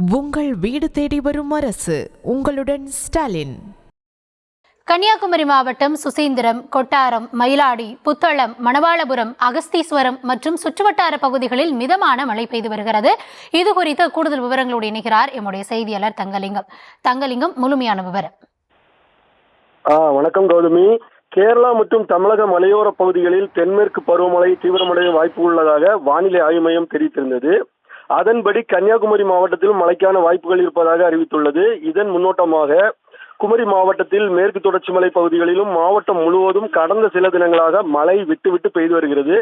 உங்கள் வீடு தேடி வரும் அரசு. உங்களுடன் ஸ்டாலின். கன்னியாகுமரி மாவட்டம் சுசீந்திரம், கொட்டாரம், மயிலாடி, புத்தளம், மணவாளபுரம், அகஸ்தீஸ்வரம் மற்றும் சுற்றுவட்டார பகுதிகளில் மிதமான மழை பெய்து வருகிறது. இது குறித்து கூடுதல் விவரங்களோடு இணைகிறார் எம்முடைய செய்தியாளர் தங்கலிங்கம். முழுமையான விவரம். வணக்கம் கௌதமி. கேரளா மற்றும் தமிழக மலையோர பகுதிகளில் தென்மேற்கு பருவமழை தீவிரமடைய வாய்ப்பு உள்ளதாக வானிலை ஆய்வு மையம் தெரிவித்திருந்தது. அதன்படி கன்னியாகுமரி மாவட்டத்தில் மழைக்கான வாய்ப்புகள் இருப்பதாக அறிவித்துள்ளது. இதன் முன்னோட்டமாக குமரி மாவட்டத்தில் மேற்கு தொடர்ச்சி மலை பகுதிகளிலும் மாவட்டம் முழுவதும் கடந்த சில தினங்களாக மழை விட்டுவிட்டு பெய்து வருகிறது.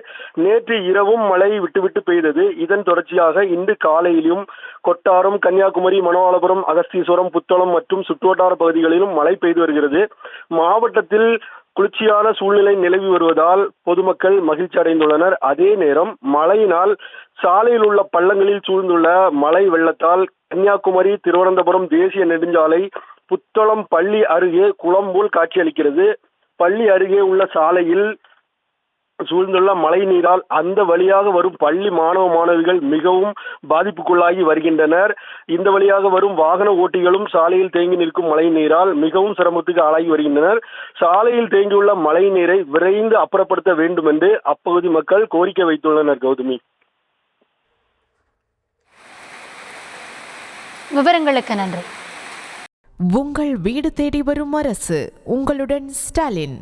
நேற்று இரவும் மழை விட்டுவிட்டு பெய்தது. இதன் தொடர்ச்சியாக இன்று காலையிலும் கொட்டாரம், கன்னியாகுமரி, மணவாளபுரம், அகஸ்தீஸ்வரம், புத்தளம் மற்றும் சுற்றுவட்டார பகுதிகளிலும் மழை பெய்து வருகிறது. மாவட்டத்தில் குளிர்ச்சியான சூழ்நிலை நிலவி வருவதால் பொதுமக்கள் மகிழ்ச்சி அடைந்துள்ளனர். அதே நேரம் மழையினால் சாலையில் உள்ள பள்ளங்களில் சூழ்ந்துள்ள மழை வெள்ளத்தால் கன்னியாகுமரி திருவனந்தபுரம் தேசிய நெடுஞ்சாலை புத்தளம் பள்ளி அருகே குளம் போல் காட்சியளிக்கிறது. பள்ளி அருகே உள்ள சாலையில் சூழ்ந்துள்ள மழை நீரால் அந்த வழியாக வரும் பள்ளி மாணவிகள் மிகவும் பாதிப்புக்குள்ளாகி வருகின்றனர். இந்த வழியாக வரும் வாகன ஓட்டிகளும் சாலையில் தேங்கி நிற்கும் மழை நீரால் மிகவும் சிரமத்துக்கு ஆளாகி வருகின்றனர். சாலையில் தேங்கியுள்ள மழை நீரை விரைந்து அப்புறப்படுத்த வேண்டும் என்று அப்பகுதி மக்கள் கோரிக்கை வைத்துள்ளனர். கௌதமி, விவரங்களுக்கு நன்றி. உங்கள் வீடு தேடி வரும் அரசு. உங்களுடன் ஸ்டாலின்.